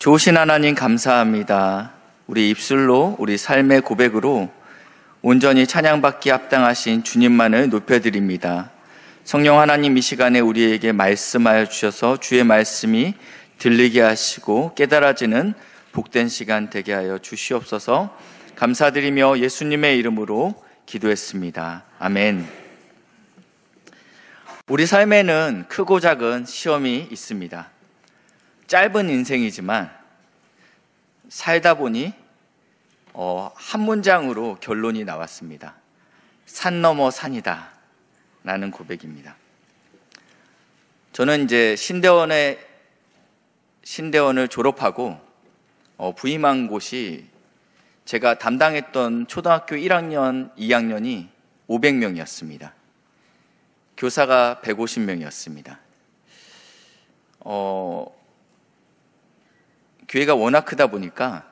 좋으신 하나님 감사합니다. 우리 입술로 우리 삶의 고백으로 온전히 찬양받기 합당하신 주님만을 높여드립니다. 성령 하나님, 이 시간에 우리에게 말씀하여 주셔서 주의 말씀이 들리게 하시고 깨달아지는 복된 시간 되게 하여 주시옵소서. 감사드리며 예수님의 이름으로 기도했습니다. 아멘. 우리 삶에는 크고 작은 시험이 있습니다. 짧은 인생이지만 살다 보니 한 문장으로 결론이 나왔습니다. 산 넘어 산이다 라는 고백입니다. 저는 이제 신대원을 졸업하고 부임한 곳이 제가 담당했던 초등학교 1학년, 2학년이 500명이었습니다. 교사가 150명이었습니다. 교회가 워낙 크다 보니까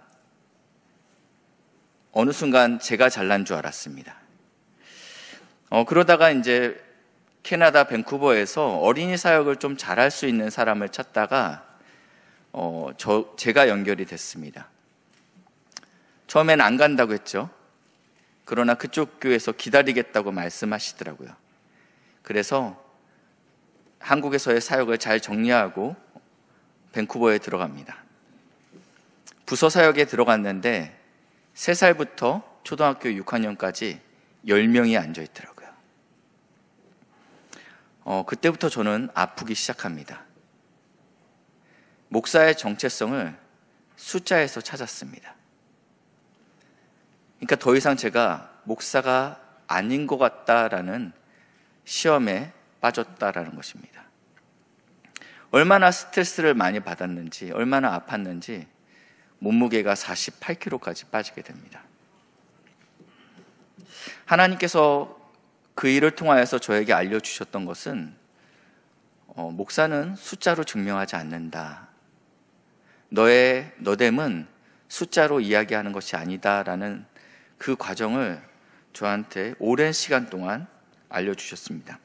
어느 순간 제가 잘난 줄 알았습니다. 그러다가 이제 캐나다 밴쿠버에서 어린이 사역을 좀 잘할 수 있는 사람을 찾다가 제가 연결이 됐습니다. 처음엔 안 간다고 했죠. 그러나 그쪽 교회에서 기다리겠다고 말씀하시더라고요. 그래서 한국에서의 사역을 잘 정리하고 밴쿠버에 들어갑니다. 부서 사역에 들어갔는데 3살부터 초등학교 6학년까지 10명이 앉아 있더라고요. 그때부터 저는 아프기 시작합니다. 목사의 정체성을 숫자에서 찾았습니다. 그러니까 더 이상 제가 목사가 아닌 것 같다라는 시험에 빠졌다라는 것입니다. 얼마나 스트레스를 많이 받았는지, 얼마나 아팠는지 몸무게가 48kg까지 빠지게 됩니다. 하나님께서 그 일을 통하여서 저에게 알려주셨던 것은 목사는 숫자로 증명하지 않는다. 너의 너됨은 숫자로 이야기하는 것이 아니다라는 그 과정을 저한테 오랜 시간 동안 알려주셨습니다.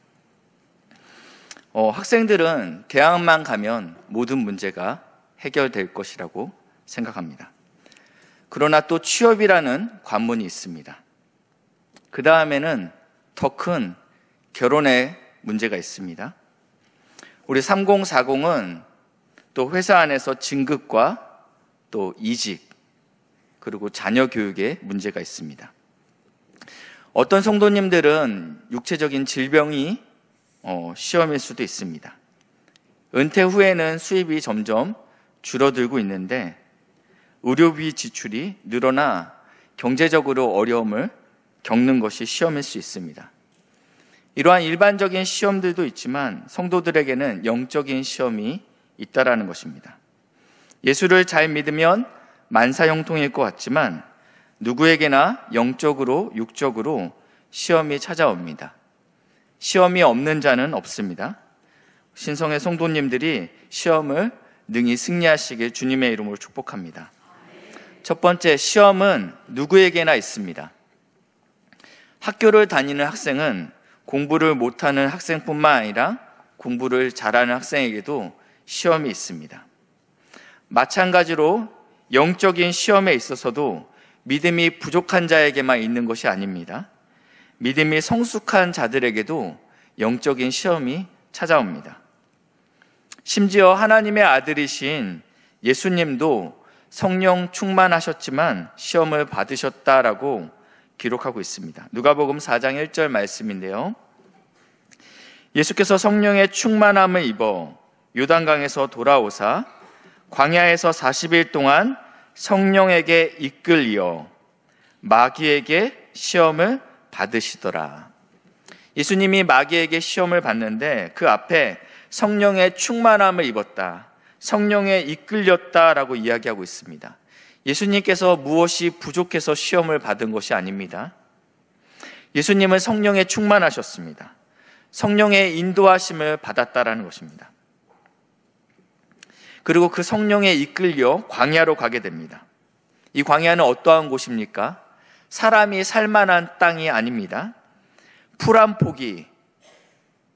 학생들은 대학만 가면 모든 문제가 해결될 것이라고 생각합니다. 그러나 또 취업이라는 관문이 있습니다. 그 다음에는 더 큰 결혼의 문제가 있습니다. 우리 3040은 또 회사 안에서 진급과 또 이직, 그리고 자녀 교육에 문제가 있습니다. 어떤 성도님들은 육체적인 질병이 시험일 수도 있습니다. 은퇴 후에는 수입이 점점 줄어들고 있는데 의료비 지출이 늘어나 경제적으로 어려움을 겪는 것이 시험일 수 있습니다. 이러한 일반적인 시험들도 있지만 성도들에게는 영적인 시험이 있다라는 것입니다. 예수를 잘 믿으면 만사형통일 것 같지만 누구에게나 영적으로, 육적으로 시험이 찾아옵니다. 시험이 없는 자는 없습니다. 신성의 성도님들이 시험을 능히 승리하시길 주님의 이름으로 축복합니다. 첫 번째, 시험은 누구에게나 있습니다. 학교를 다니는 학생은 공부를 못하는 학생뿐만 아니라 공부를 잘하는 학생에게도 시험이 있습니다. 마찬가지로 영적인 시험에 있어서도 믿음이 부족한 자에게만 있는 것이 아닙니다. 믿음이 성숙한 자들에게도 영적인 시험이 찾아옵니다. 심지어 하나님의 아들이신 예수님도 성령 충만하셨지만 시험을 받으셨다라고 기록하고 있습니다. 누가복음 4장 1절 말씀인데요. 예수께서 성령의 충만함을 입어 요단강에서 돌아오사 광야에서 40일 동안 성령에게 이끌려 마귀에게 시험을 받으시더라. 예수님이 마귀에게 시험을 받는데 그 앞에 성령의 충만함을 입었다, 성령에 이끌렸다라고 이야기하고 있습니다. 예수님께서 무엇이 부족해서 시험을 받은 것이 아닙니다. 예수님은 성령에 충만하셨습니다. 성령의 인도하심을 받았다라는 것입니다. 그리고 그 성령에 이끌려 광야로 가게 됩니다. 이 광야는 어떠한 곳입니까? 사람이 살만한 땅이 아닙니다. 풀 한 포기,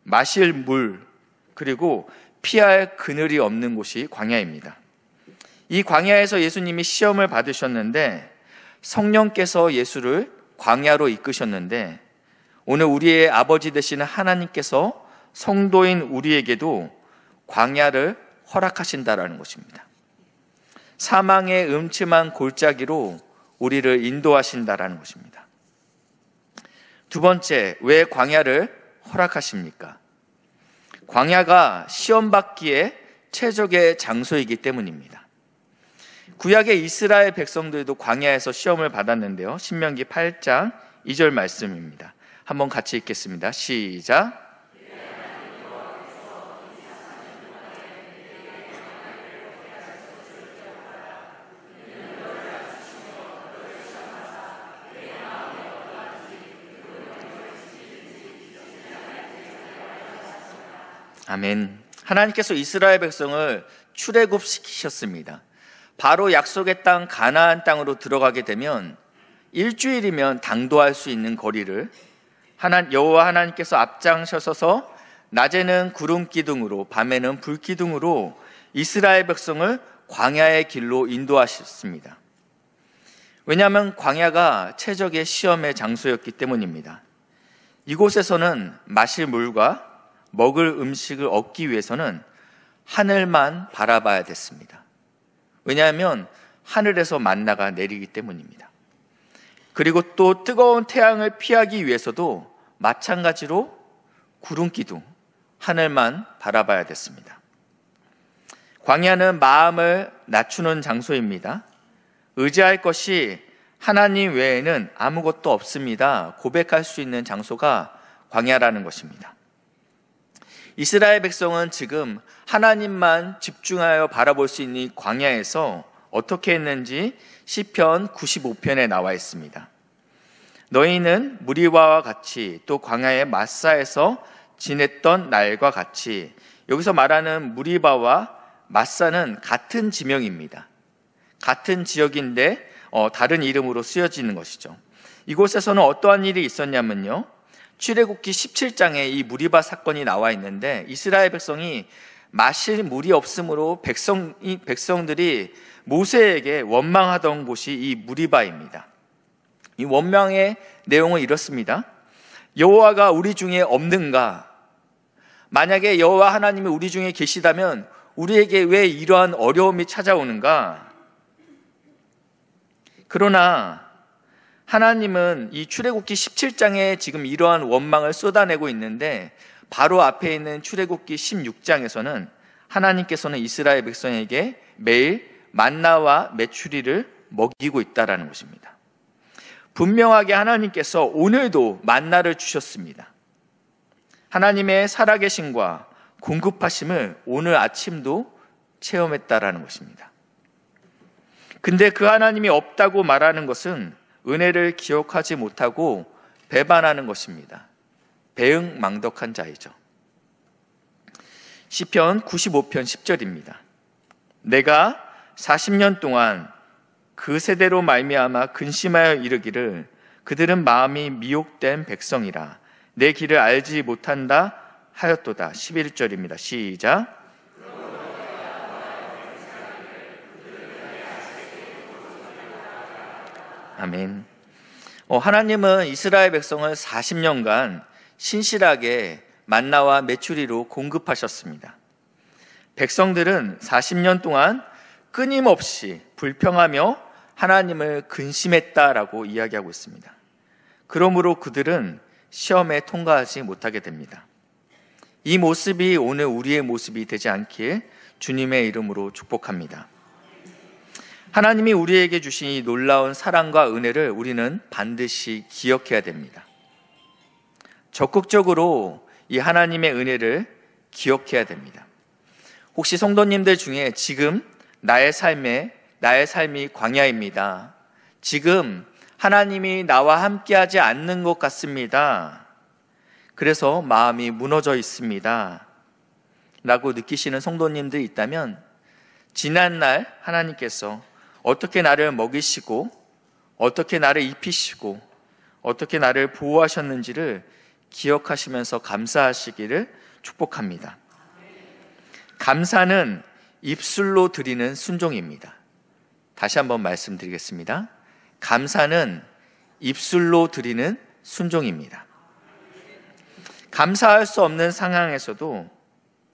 마실 물, 그리고 피할 그늘이 없는 곳이 광야입니다. 이 광야에서 예수님이 시험을 받으셨는데 성령께서 예수를 광야로 이끄셨는데 오늘 우리의 아버지 되시는 하나님께서 성도인 우리에게도 광야를 허락하신다라는 것입니다. 사망의 음침한 골짜기로 우리를 인도하신다라는 것입니다. 두 번째, 왜 광야를 허락하십니까? 광야가 시험받기에 최적의 장소이기 때문입니다. 구약의 이스라엘 백성들도 광야에서 시험을 받았는데요. 신명기 8장 2절 말씀입니다. 한번 같이 읽겠습니다. 시작. 아멘. 하나님께서 이스라엘 백성을 출애굽시키셨습니다. 바로 약속의 땅 가나안 땅으로 들어가게 되면 일주일이면 당도할 수 있는 거리를 여호와 하나님께서 앞장서서 낮에는 구름 기둥으로 밤에는 불 기둥으로 이스라엘 백성을 광야의 길로 인도하셨습니다. 왜냐하면 광야가 최적의 시험의 장소였기 때문입니다. 이곳에서는 마실 물과 먹을 음식을 얻기 위해서는 하늘만 바라봐야 됐습니다. 왜냐하면 하늘에서 만나가 내리기 때문입니다. 그리고 또 뜨거운 태양을 피하기 위해서도 마찬가지로 구름 기둥, 하늘만 바라봐야 됐습니다. 광야는 마음을 낮추는 장소입니다. 의지할 것이 하나님 외에는 아무것도 없습니다. 고백할 수 있는 장소가 광야라는 것입니다. 이스라엘 백성은 지금 하나님만 집중하여 바라볼 수 있는 광야에서 어떻게 했는지 시편 95편에 나와 있습니다. 너희는 무리바와 같이 또 광야의 마사에서 지냈던 날과 같이, 여기서 말하는 무리바와 마사는 같은 지명입니다. 같은 지역인데 다른 이름으로 쓰여지는 것이죠. 이곳에서는 어떠한 일이 있었냐면요, 출애굽기 17장에 이 무리바 사건이 나와 있는데 이스라엘 백성이 마실 물이 없으므로 백성들이 모세에게 원망하던 곳이 이 무리바입니다. 이 원망의 내용은 이렇습니다. 여호와가 우리 중에 없는가? 만약에 여호와 하나님이 우리 중에 계시다면 우리에게 왜 이러한 어려움이 찾아오는가? 그러나 하나님은 이 출애굽기 17장에 지금 이러한 원망을 쏟아내고 있는데 바로 앞에 있는 출애굽기 16장에서는 하나님께서는 이스라엘 백성에게 매일 만나와 메추리를 먹이고 있다는 것입니다. 분명하게 하나님께서 오늘도 만나를 주셨습니다. 하나님의 살아계심과 공급하심을 오늘 아침도 체험했다라는 것입니다. 근데 그 하나님이 없다고 말하는 것은 은혜를 기억하지 못하고 배반하는 것입니다. 배응망덕한 자이죠. 시편 95편 10절입니다. 내가 40년 동안 그 세대로 말미암아 근심하여 이르기를 그들은 마음이 미혹된 백성이라 내 길을 알지 못한다 하였도다. 11절입니다. 시작. 아멘. 하나님은 이스라엘 백성을 40년간 신실하게 만나와 메추리로 공급하셨습니다. 백성들은 40년 동안 끊임없이 불평하며 하나님을 근심했다라고 이야기하고 있습니다. 그러므로 그들은 시험에 통과하지 못하게 됩니다. 이 모습이 오늘 우리의 모습이 되지 않길 주님의 이름으로 축복합니다. 하나님이 우리에게 주신 이 놀라운 사랑과 은혜를 우리는 반드시 기억해야 됩니다. 적극적으로 이 하나님의 은혜를 기억해야 됩니다. 혹시 성도님들 중에 지금 나의 삶이 광야입니다. 지금 하나님이 나와 함께하지 않는 것 같습니다. 그래서 마음이 무너져 있습니다. 라고 느끼시는 성도님들이 있다면 지난날 하나님께서 어떻게 나를 먹이시고 어떻게 나를 입히시고 어떻게 나를 보호하셨는지를 기억하시면서 감사하시기를 축복합니다. 감사는 입술로 드리는 순종입니다. 다시 한번 말씀드리겠습니다. 감사는 입술로 드리는 순종입니다. 감사할 수 없는 상황에서도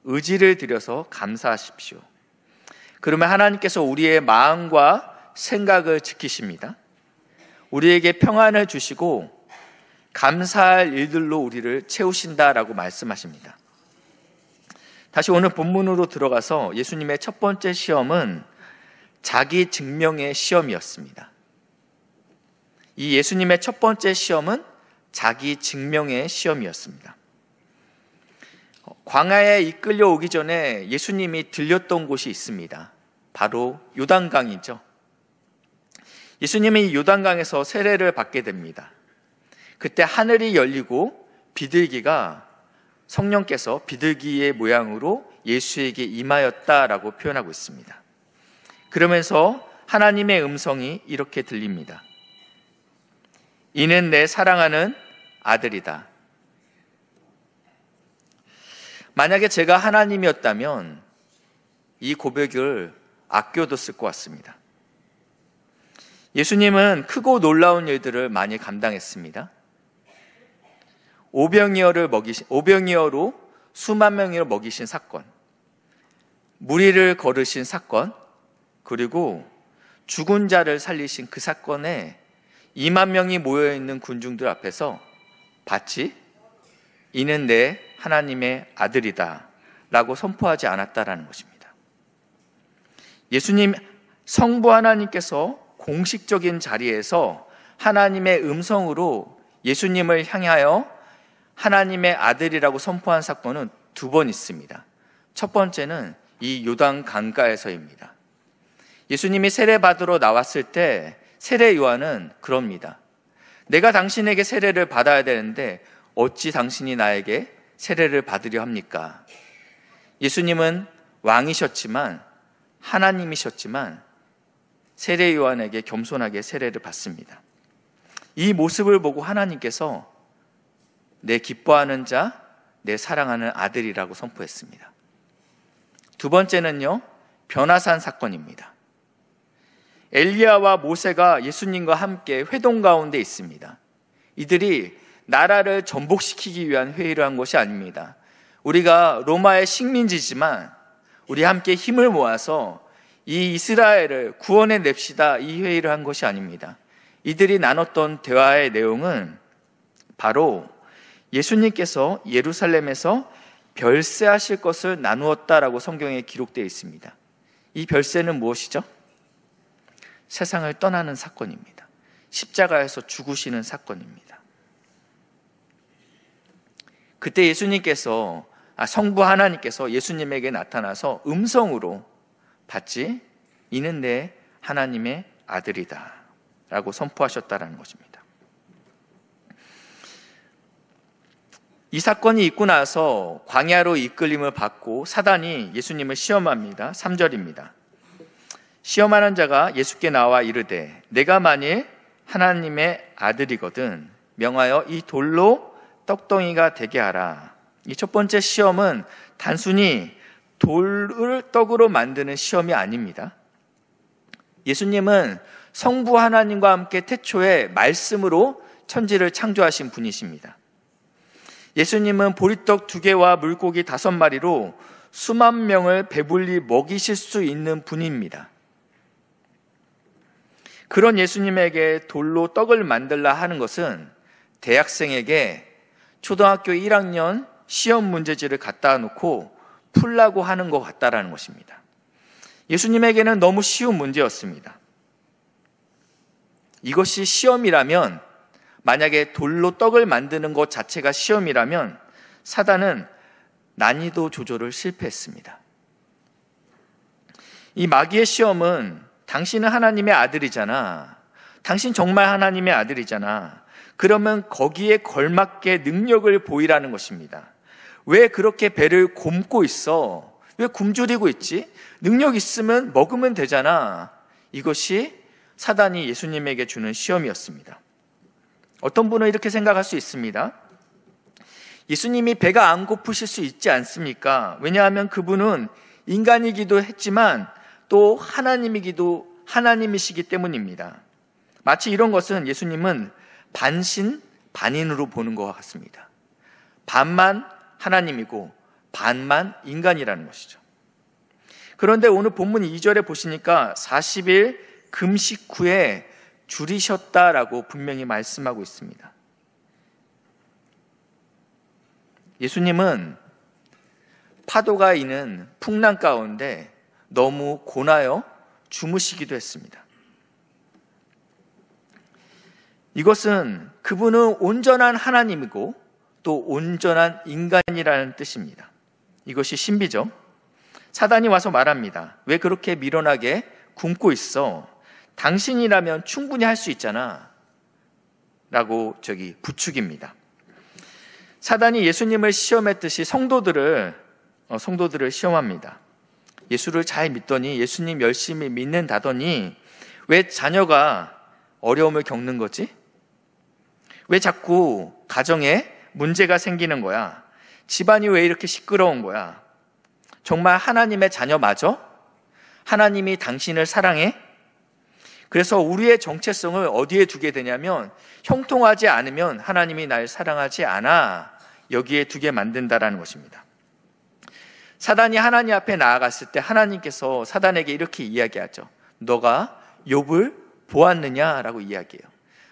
의지를 들여서 감사하십시오. 그러면 하나님께서 우리의 마음과 생각을 지키십니다. 우리에게 평안을 주시고 감사할 일들로 우리를 채우신다라고 말씀하십니다. 다시 오늘 본문으로 들어가서 예수님의 첫 번째 시험은 자기 증명의 시험이었습니다. 이 예수님의 첫 번째 시험은 자기 증명의 시험이었습니다. 광야에 이끌려 오기 전에 예수님이 들렸던 곳이 있습니다. 바로 요단강이죠. 예수님이 요단강에서 세례를 받게 됩니다. 그때 하늘이 열리고 비둘기가 성령께서 비둘기의 모양으로 예수에게 임하였다라고 표현하고 있습니다. 그러면서 하나님의 음성이 이렇게 들립니다. 이는 내 사랑하는 아들이다. 만약에 제가 하나님이었다면 이 고백을 아껴뒀을 것 같습니다. 예수님은 크고 놀라운 일들을 많이 감당했습니다. 오병이어로 수만 명을 먹이신 사건, 무리를 거르신 사건, 그리고 죽은 자를 살리신 그 사건에 2만 명이 모여있는 군중들 앞에서 봤지? 이는 내 하나님의 아들이다 라고 선포하지 않았다라는 것입니다. 예수님 성부 하나님께서 공식적인 자리에서 하나님의 음성으로 예수님을 향하여 하나님의 아들이라고 선포한 사건은 2번 있습니다. 첫 번째는 이 요단 강가에서입니다. 예수님이 세례 받으러 나왔을 때 세례 요한은 그럽니다. 내가 당신에게 세례를 받아야 되는데 어찌 당신이 나에게 세례를 받으려 합니까? 예수님은 왕이셨지만 하나님이셨지만 세례 요한에게 겸손하게 세례를 받습니다. 이 모습을 보고 하나님께서 내 기뻐하는 자, 내 사랑하는 아들이라고 선포했습니다. 2번째는요, 변화산 사건입니다. 엘리야와 모세가 예수님과 함께 회동 가운데 있습니다. 이들이 나라를 전복시키기 위한 회의를 한 것이 아닙니다. 우리가 로마의 식민지지만 우리 함께 힘을 모아서 이 이스라엘을 구원해 냅시다, 이 회의를 한 것이 아닙니다. 이들이 나눴던 대화의 내용은 바로 예수님께서 예루살렘에서 별세하실 것을 나누었다라고 성경에 기록되어 있습니다. 이 별세는 무엇이죠? 세상을 떠나는 사건입니다. 십자가에서 죽으시는 사건입니다. 그때 예수님께서, 성부 하나님께서 예수님에게 나타나서 음성으로 봤지? 이는 내 하나님의 아들이다 라고 선포하셨다라는 것입니다. 이 사건이 있고 나서 광야로 이끌림을 받고 사단이 예수님을 시험합니다. 3절입니다. 시험하는 자가 예수께 나와 이르되 내가 만일 하나님의 아들이거든 명하여 이 돌로 떡덩이가 되게 하라. 이 첫 번째 시험은 단순히 돌을 떡으로 만드는 시험이 아닙니다. 예수님은 성부 하나님과 함께 태초에 말씀으로 천지를 창조하신 분이십니다. 예수님은 보리떡 2개와 물고기 5마리로 수만 명을 배불리 먹이실 수 있는 분입니다. 그런 예수님에게 돌로 떡을 만들라 하는 것은 대학생에게 초등학교 1학년 시험 문제지를 갖다 놓고 풀라고 하는 것 같다라는 것입니다. 예수님에게는 너무 쉬운 문제였습니다. 이것이 시험이라면, 만약에 돌로 떡을 만드는 것 자체가 시험이라면 사단은 난이도 조절을 실패했습니다. 이 마귀의 시험은 당신은 하나님의 아들이잖아. 당신 정말 하나님의 아들이잖아. 그러면 거기에 걸맞게 능력을 보이라는 것입니다. 왜 그렇게 배를 곪고 있어? 왜 굶주리고 있지? 능력 있으면 먹으면 되잖아. 이것이 사단이 예수님에게 주는 시험이었습니다. 어떤 분은 이렇게 생각할 수 있습니다. 예수님이 배가 안 고프실 수 있지 않습니까? 왜냐하면 그분은 인간이기도 했지만 또 하나님이기도 하나님이시기 때문입니다. 마치 이런 것은 예수님은 반신 반인으로 보는 것과 같습니다. 반만 하나님이고 반만 인간이라는 것이죠. 그런데 오늘 본문 2절에 보시니까 40일 금식 후에 줄이셨다라고 분명히 말씀하고 있습니다. 예수님은 파도가 이는 풍랑 가운데 너무 고나여 주무시기도 했습니다. 이것은 그분은 온전한 하나님이고 또 온전한 인간이라는 뜻입니다. 이것이 신비죠. 사단이 와서 말합니다. 왜 그렇게 미련하게 굶고 있어? 당신이라면 충분히 할 수 있잖아 라고 부축입니다. 사단이 예수님을 시험했듯이 성도들을 시험합니다. 예수를 잘 믿더니, 예수님 열심히 믿는다더니 왜 자녀가 어려움을 겪는 거지? 왜 자꾸 가정에 문제가 생기는 거야? 집안이 왜 이렇게 시끄러운 거야? 정말 하나님의 자녀 맞아? 하나님이 당신을 사랑해? 그래서 우리의 정체성을 어디에 두게 되냐면, 형통하지 않으면 하나님이 날 사랑하지 않아, 여기에 두게 만든다라는 것입니다. 사단이 하나님 앞에 나아갔을 때 하나님께서 사단에게 이렇게 이야기하죠. 너가 욥을 보았느냐라고 이야기해요.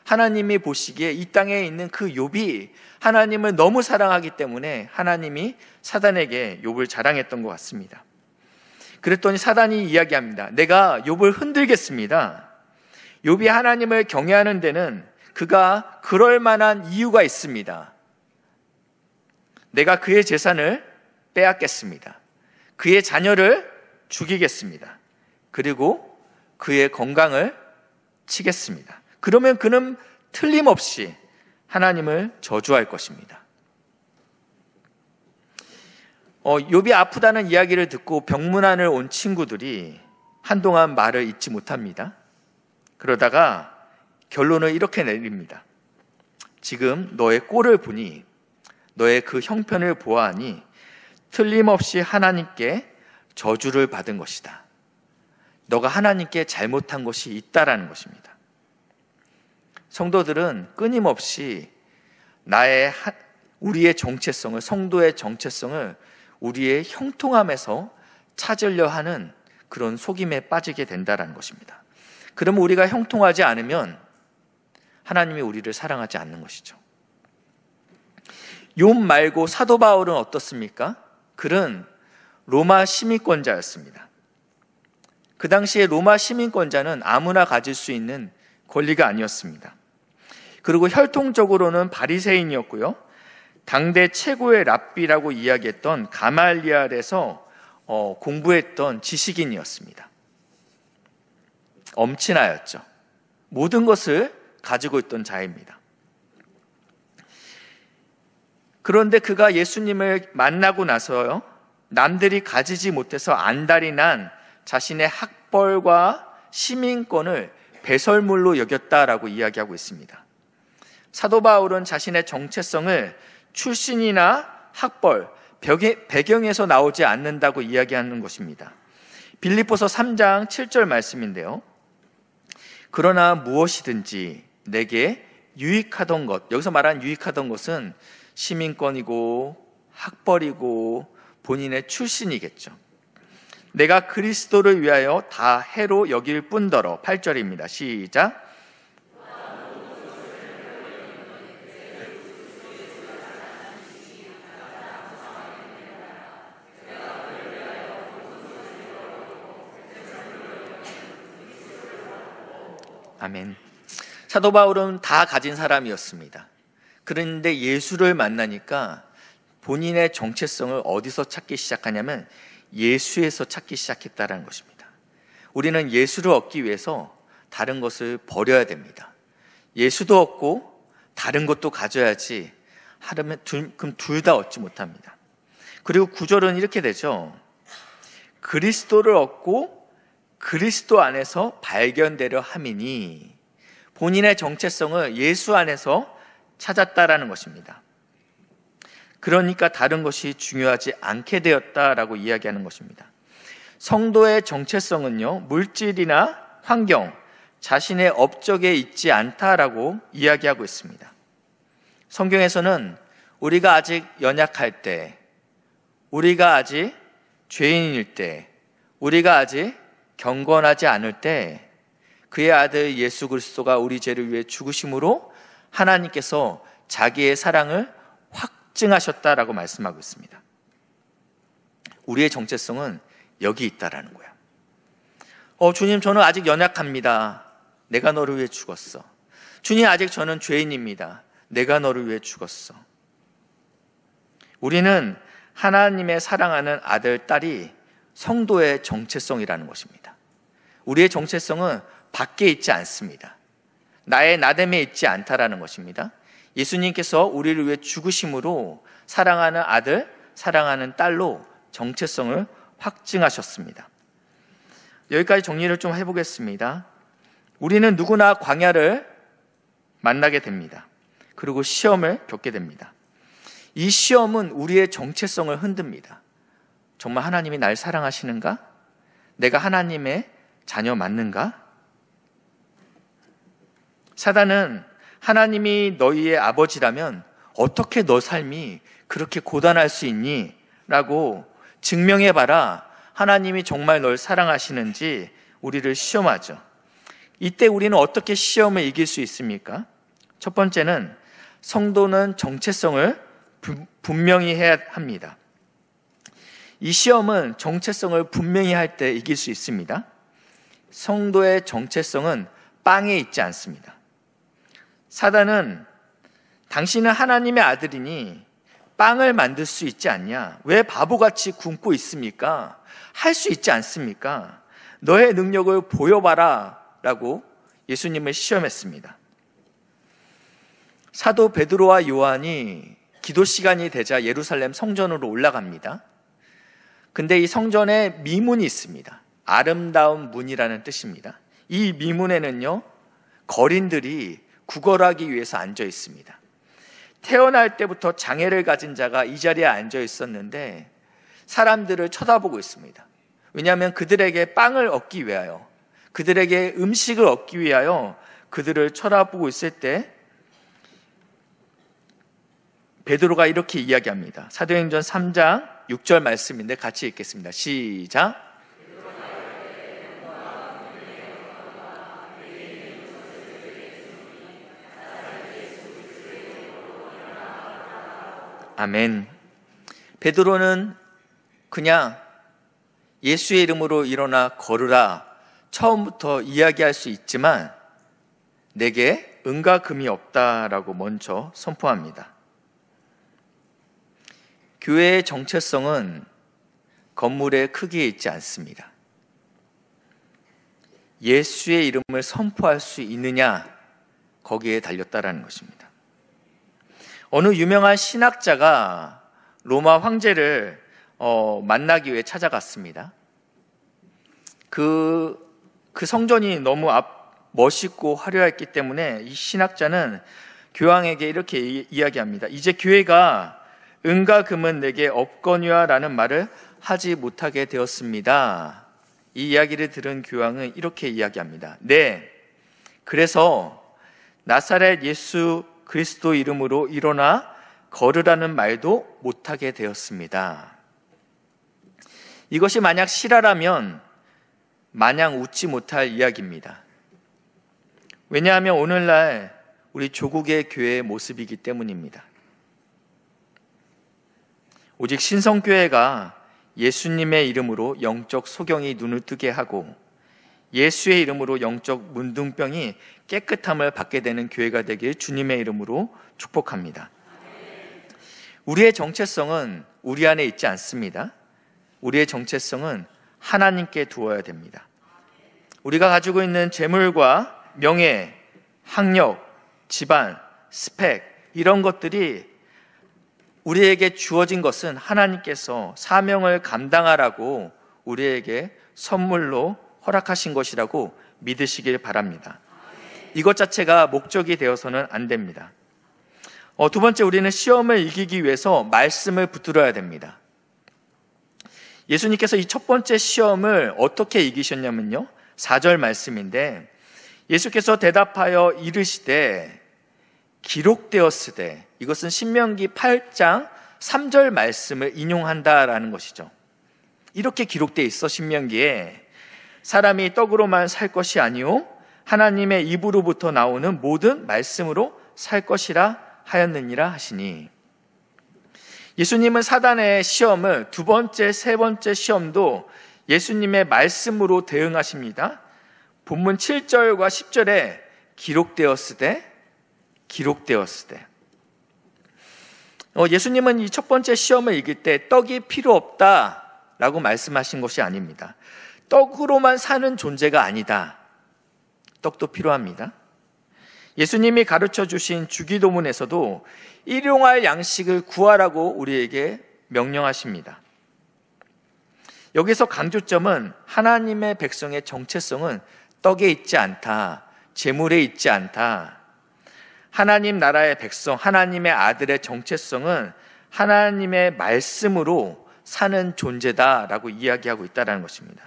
하나님이 보시기에 이 땅에 있는 그 욥이 하나님을 너무 사랑하기 때문에 하나님이 사단에게 욥을 자랑했던 것 같습니다. 그랬더니 사단이 이야기합니다. 내가 욥을 흔들겠습니다. 욥이 하나님을 경외하는 데는 그가 그럴 만한 이유가 있습니다. 내가 그의 재산을 빼앗겠습니다. 그의 자녀를 죽이겠습니다. 그리고 그의 건강을 치겠습니다. 그러면 그는 틀림없이 하나님을 저주할 것입니다. 욥이 아프다는 이야기를 듣고 병문안을 온 친구들이 한동안 말을 잇지 못합니다. 그러다가 결론을 이렇게 내립니다. 지금 너의 꼴을 보니, 너의 그 형편을 보아하니 틀림없이 하나님께 저주를 받은 것이다. 너가 하나님께 잘못한 것이 있다라는 것입니다. 성도들은 끊임없이 우리의 정체성을, 성도의 정체성을 우리의 형통함에서 찾으려 하는 그런 속임에 빠지게 된다는 것입니다. 그러면 우리가 형통하지 않으면 하나님이 우리를 사랑하지 않는 것이죠. 욥 말고 사도 바울은 어떻습니까? 그는 로마 시민권자였습니다. 그 당시에 로마 시민권자는 아무나 가질 수 있는 권리가 아니었습니다. 그리고 혈통적으로는 바리새인이었고요. 당대 최고의 랍비라고 이야기했던 가말리알에서 공부했던 지식인이었습니다. 엄친아였죠. 모든 것을 가지고 있던 자입니다. 그런데 그가 예수님을 만나고 나서요, 남들이 가지지 못해서 안달이 난 자신의 학벌과 시민권을 배설물로 여겼다라고 이야기하고 있습니다. 사도 바울은 자신의 정체성을 출신이나 학벌, 배경에서 나오지 않는다고 이야기하는 것입니다. 빌립보서 3장 7절 말씀인데요. 그러나 무엇이든지 내게 유익하던 것, 여기서 말하는 유익하던 것은 시민권이고 학벌이고 본인의 출신이겠죠. 내가 그리스도를 위하여 다 해로 여길 뿐더러, 8절입니다. 시작. 아멘. 사도 바울은 다 가진 사람이었습니다. 그런데 예수를 만나니까 본인의 정체성을 어디서 찾기 시작하냐면 예수에서 찾기 시작했다는 것입니다. 우리는 예수를 얻기 위해서 다른 것을 버려야 됩니다. 예수도 얻고 다른 것도 가져야지, 그럼 둘 다 얻지 못합니다. 그리고 9절은 이렇게 되죠. 그리스도를 얻고 그리스도 안에서 발견되려 함이니, 본인의 정체성을 예수 안에서 찾았다라는 것입니다. 그러니까 다른 것이 중요하지 않게 되었다라고 이야기하는 것입니다. 성도의 정체성은요, 물질이나 환경, 자신의 업적에 있지 않다라고 이야기하고 있습니다. 성경에서는 우리가 아직 연약할 때, 우리가 아직 죄인일 때, 우리가 아직 경건하지 않을 때 그의 아들 예수 그리스도가 우리 죄를 위해 죽으심으로 하나님께서 자기의 사랑을 확증하셨다라고 말씀하고 있습니다. 우리의 정체성은 여기 있다라는 거야. 주님, 저는 아직 연약합니다. 내가 너를 위해 죽었어. 주님, 아직 저는 죄인입니다. 내가 너를 위해 죽었어. 우리는 하나님의 사랑하는 아들, 딸이 성도의 정체성이라는 것입니다. 우리의 정체성은 밖에 있지 않습니다. 나의 나됨에 있지 않다라는 것입니다. 예수님께서 우리를 위해 죽으심으로 사랑하는 아들, 사랑하는 딸로 정체성을 확증하셨습니다. 여기까지 정리를 좀 해보겠습니다. 우리는 누구나 광야를 만나게 됩니다. 그리고 시험을 겪게 됩니다. 이 시험은 우리의 정체성을 흔듭니다. 정말 하나님이 날 사랑하시는가? 내가 하나님의 자녀 맞는가? 사단은 하나님이 너희의 아버지라면 어떻게 너 삶이 그렇게 고단할 수 있니? 라고 증명해봐라. 하나님이 정말 널 사랑하시는지 우리를 시험하죠. 이때 우리는 어떻게 시험을 이길 수 있습니까? 첫 번째는 성도는 정체성을 분명히 해야 합니다. 이 시험은 정체성을 분명히 할 때 이길 수 있습니다. 성도의 정체성은 빵에 있지 않습니다. 사단은 당신은 하나님의 아들이니 빵을 만들 수 있지 않냐? 왜 바보같이 굶고 있습니까? 할 수 있지 않습니까? 너의 능력을 보여봐라 라고 예수님을 시험했습니다. 사도 베드로와 요한이 기도 시간이 되자 예루살렘 성전으로 올라갑니다. 근데 이 성전에 미문이 있습니다. 아름다운 문이라는 뜻입니다. 이 미문에는요, 거린들이 구걸하기 위해서 앉아 있습니다. 태어날 때부터 장애를 가진 자가 이 자리에 앉아 있었는데 사람들을 쳐다보고 있습니다. 왜냐하면 그들에게 빵을 얻기 위하여, 그들에게 음식을 얻기 위하여 그들을 쳐다보고 있을 때 베드로가 이렇게 이야기합니다. 사도행전 3장 6절 말씀인데 같이 읽겠습니다. 시작. 아멘. 베드로는 그냥 예수의 이름으로 일어나 걸으라 처음부터 이야기할 수 있지만 내게 은과 금이 없다라고 먼저 선포합니다. 교회의 정체성은 건물의 크기에 있지 않습니다. 예수의 이름을 선포할 수 있느냐, 거기에 달렸다라는 것입니다. 어느 유명한 신학자가 로마 황제를 만나기 위해 찾아갔습니다. 그 성전이 너무 멋있고 화려했기 때문에 이 신학자는 교황에게 이렇게 이야기합니다. 이제 교회가 은과 금은 내게 없거니와 라는 말을 하지 못하게 되었습니다. 이 이야기를 들은 교황은 이렇게 이야기합니다. 네, 그래서 나사렛 예수 그리스도 이름으로 일어나 걸으라는 말도 못하게 되었습니다. 이것이 만약 실화라면 마냥 웃지 못할 이야기입니다. 왜냐하면 오늘날 우리 조국의 교회의 모습이기 때문입니다. 오직 신성교회가 예수님의 이름으로 영적 소경이 눈을 뜨게 하고 예수의 이름으로 영적 문둥병이 깨끗함을 받게 되는 교회가 되길 주님의 이름으로 축복합니다. 우리의 정체성은 우리 안에 있지 않습니다. 우리의 정체성은 하나님께 두어야 됩니다. 우리가 가지고 있는 재물과 명예, 학력, 집안, 스펙 이런 것들이 우리에게 주어진 것은 하나님께서 사명을 감당하라고 우리에게 선물로 허락하신 것이라고 믿으시길 바랍니다. 이것 자체가 목적이 되어서는 안 됩니다. 두 번째, 우리는 시험을 이기기 위해서 말씀을 붙들어야 됩니다. 예수님께서 이 첫 번째 시험을 어떻게 이기셨냐면요, 4절 말씀인데 예수께서 대답하여 이르시되 기록되었으되, 이것은 신명기 8장 3절 말씀을 인용한다라는 것이죠. 이렇게 기록되어 있어. 신명기에 사람이 떡으로만 살 것이 아니요 하나님의 입으로부터 나오는 모든 말씀으로 살 것이라 하였느니라 하시니, 예수님은 사단의 시험을 두 번째, 세 번째 시험도 예수님의 말씀으로 대응하십니다. 본문 7절과 10절에 기록되었으되 예수님은 이 첫 번째 시험을 이길 때 떡이 필요 없다라고 말씀하신 것이 아닙니다. 떡으로만 사는 존재가 아니다. 떡도 필요합니다. 예수님이 가르쳐 주신 주기도문에서도 일용할 양식을 구하라고 우리에게 명령하십니다. 여기서 강조점은 하나님의 백성의 정체성은 떡에 있지 않다, 재물에 있지 않다. 하나님 나라의 백성, 하나님의 아들의 정체성은 하나님의 말씀으로 사는 존재다라고 이야기하고 있다는 것입니다.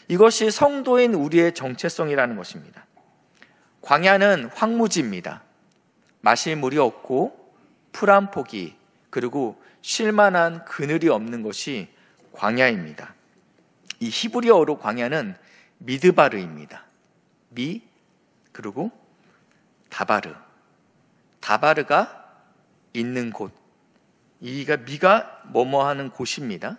이것이 성도인 우리의 정체성이라는 것입니다. 광야는 황무지입니다. 마실 물이 없고 풀 한 포기, 그리고 쉴만한 그늘이 없는 것이 광야입니다. 이 히브리어로 광야는 미드바르입니다. 미, 그리고 다바르. 다바르가 있는 곳. 이가 미가 뭐뭐 하는 곳입니다.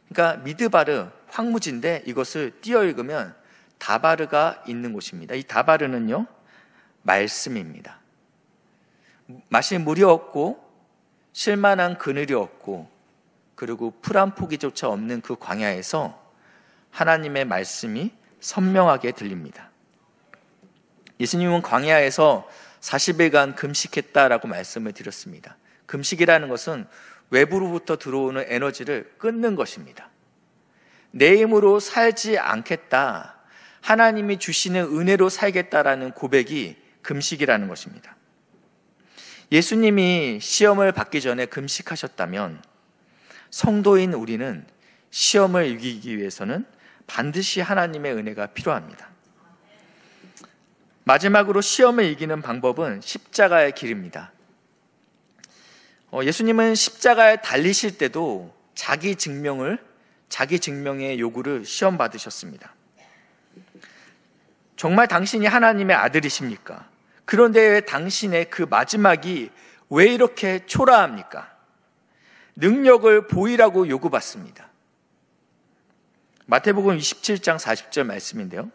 그러니까 미드바르, 황무지인데 이것을 띄어 읽으면 다바르가 있는 곳입니다. 이 다바르는요, 말씀입니다. 마실 물이 없고 쉴만한 그늘이 없고 그리고 풀 한 포기조차 없는 그 광야에서 하나님의 말씀이 선명하게 들립니다. 예수님은 광야에서 40일간 금식했다라고 말씀을 드렸습니다. 금식이라는 것은 외부로부터 들어오는 에너지를 끊는 것입니다. 내 힘으로 살지 않겠다, 하나님이 주시는 은혜로 살겠다라는 고백이 금식이라는 것입니다. 예수님이 시험을 받기 전에 금식하셨다면 성도인 우리는 시험을 이기기 위해서는 반드시 하나님의 은혜가 필요합니다. 마지막으로 시험을 이기는 방법은 십자가의 길입니다. 예수님은 십자가에 달리실 때도 자기 증명의 요구를 시험 받으셨습니다. 정말 당신이 하나님의 아들이십니까? 그런데 왜 당신의 그 마지막이 왜 이렇게 초라합니까? 능력을 보이라고 요구받습니다. 마태복음 27장 40절 말씀인데요.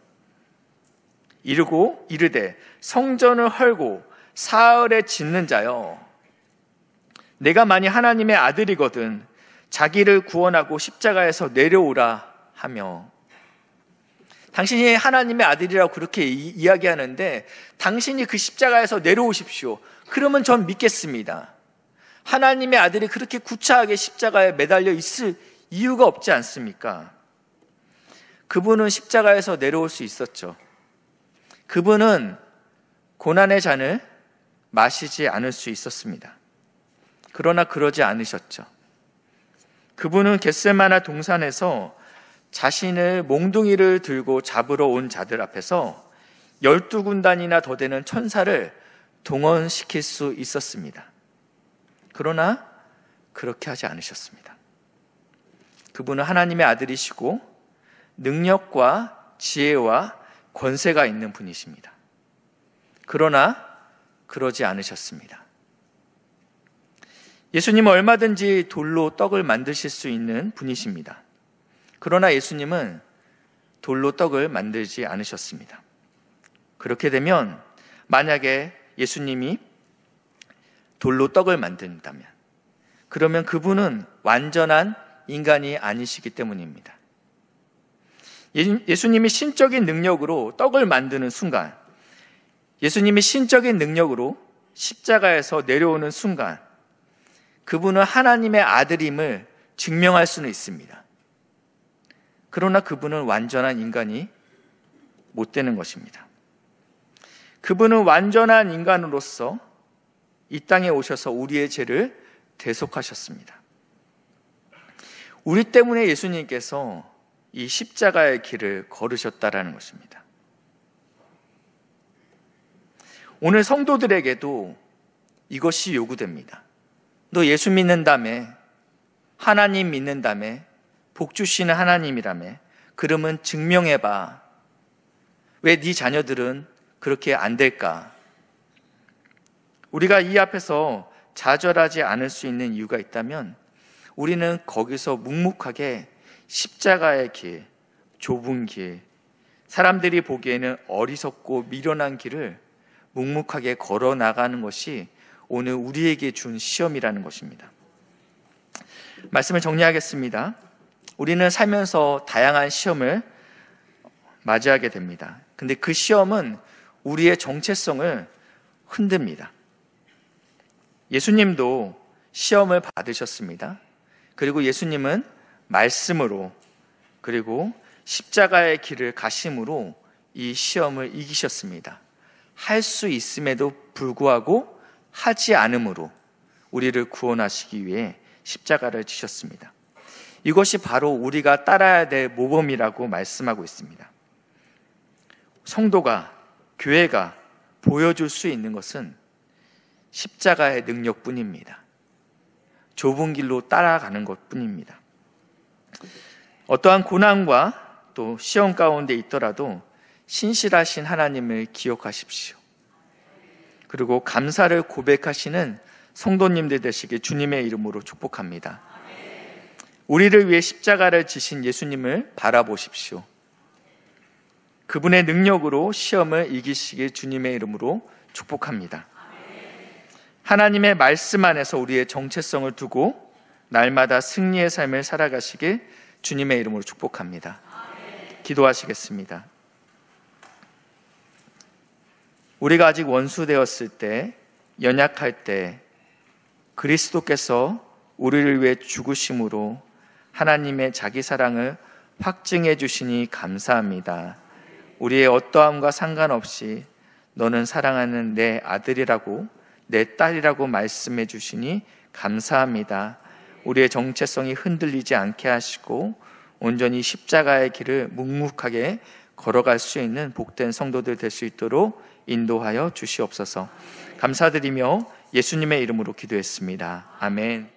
이르고 이르되 성전을 헐고 사흘에 짓는 자여, 내가 만일 하나님의 아들이거든 자기를 구원하고 십자가에서 내려오라 하며, 당신이 하나님의 아들이라고 그렇게 이야기하는데 당신이 그 십자가에서 내려오십시오. 그러면 전 믿겠습니다. 하나님의 아들이 그렇게 구차하게 십자가에 매달려 있을 이유가 없지 않습니까? 그분은 십자가에서 내려올 수 있었죠. 그분은 고난의 잔을 마시지 않을 수 있었습니다. 그러나 그러지 않으셨죠. 그분은 겟세마네 동산에서 자신을 몽둥이를 들고 잡으러 온 자들 앞에서 12군단이나 더 되는 천사를 동원시킬 수 있었습니다. 그러나 그렇게 하지 않으셨습니다. 그분은 하나님의 아들이시고 능력과 지혜와 권세가 있는 분이십니다. 그러나 그러지 않으셨습니다. 예수님은 얼마든지 돌로 떡을 만드실 수 있는 분이십니다. 그러나 예수님은 돌로 떡을 만들지 않으셨습니다. 그렇게 되면 만약에 예수님이 돌로 떡을 만든다면 그러면 그분은 완전한 인간이 아니시기 때문입니다. 예수님이 신적인 능력으로 떡을 만드는 순간, 예수님이 신적인 능력으로 십자가에서 내려오는 순간 그분은 하나님의 아들임을 증명할 수는 있습니다. 그러나 그분은 완전한 인간이 못 되는 것입니다. 그분은 완전한 인간으로서 이 땅에 오셔서 우리의 죄를 대속하셨습니다. 우리 때문에 예수님께서 이 십자가의 길을 걸으셨다라는 것입니다. 오늘 성도들에게도 이것이 요구됩니다. 너 예수 믿는다며, 하나님 믿는다며, 복 주시는 하나님이라며, 그러면 증명해봐. 왜 네 자녀들은 그렇게 안 될까? 우리가 이 앞에서 좌절하지 않을 수 있는 이유가 있다면 우리는 거기서 묵묵하게 십자가의 길, 좁은 길, 사람들이 보기에는 어리석고 미련한 길을 묵묵하게 걸어 나가는 것이 오늘 우리에게 준 시험이라는 것입니다. 말씀을 정리하겠습니다. 우리는 살면서 다양한 시험을 맞이하게 됩니다. 근데 그 시험은 우리의 정체성을 흔듭니다. 예수님도 시험을 받으셨습니다. 그리고 예수님은 말씀으로, 그리고 십자가의 길을 가심으로 이 시험을 이기셨습니다. 할 수 있음에도 불구하고 하지 않음으로 우리를 구원하시기 위해 십자가를 지셨습니다. 이것이 바로 우리가 따라야 될 모범이라고 말씀하고 있습니다. 성도가, 교회가 보여줄 수 있는 것은 십자가의 능력뿐입니다. 좁은 길로 따라가는 것뿐입니다. 어떠한 고난과 또 시험 가운데 있더라도 신실하신 하나님을 기억하십시오. 그리고 감사를 고백하시는 성도님들 되시길 주님의 이름으로 축복합니다. 우리를 위해 십자가를 지신 예수님을 바라보십시오. 그분의 능력으로 시험을 이기시길 주님의 이름으로 축복합니다. 하나님의 말씀 안에서 우리의 정체성을 두고 날마다 승리의 삶을 살아가시길 주님의 이름으로 축복합니다. 기도하시겠습니다. 우리가 아직 원수 되었을 때, 연약할 때 그리스도께서 우리를 위해 죽으심으로 하나님의 자기 사랑을 확증해 주시니 감사합니다. 우리의 어떠함과 상관없이 너는 사랑하는 내 아들이라고, 내 딸이라고 말씀해 주시니 감사합니다. 우리의 정체성이 흔들리지 않게 하시고 온전히 십자가의 길을 묵묵하게 걸어갈 수 있는 복된 성도들 될 수 있도록 인도하여 주시옵소서. 감사드리며 예수님의 이름으로 기도했습니다. 아멘.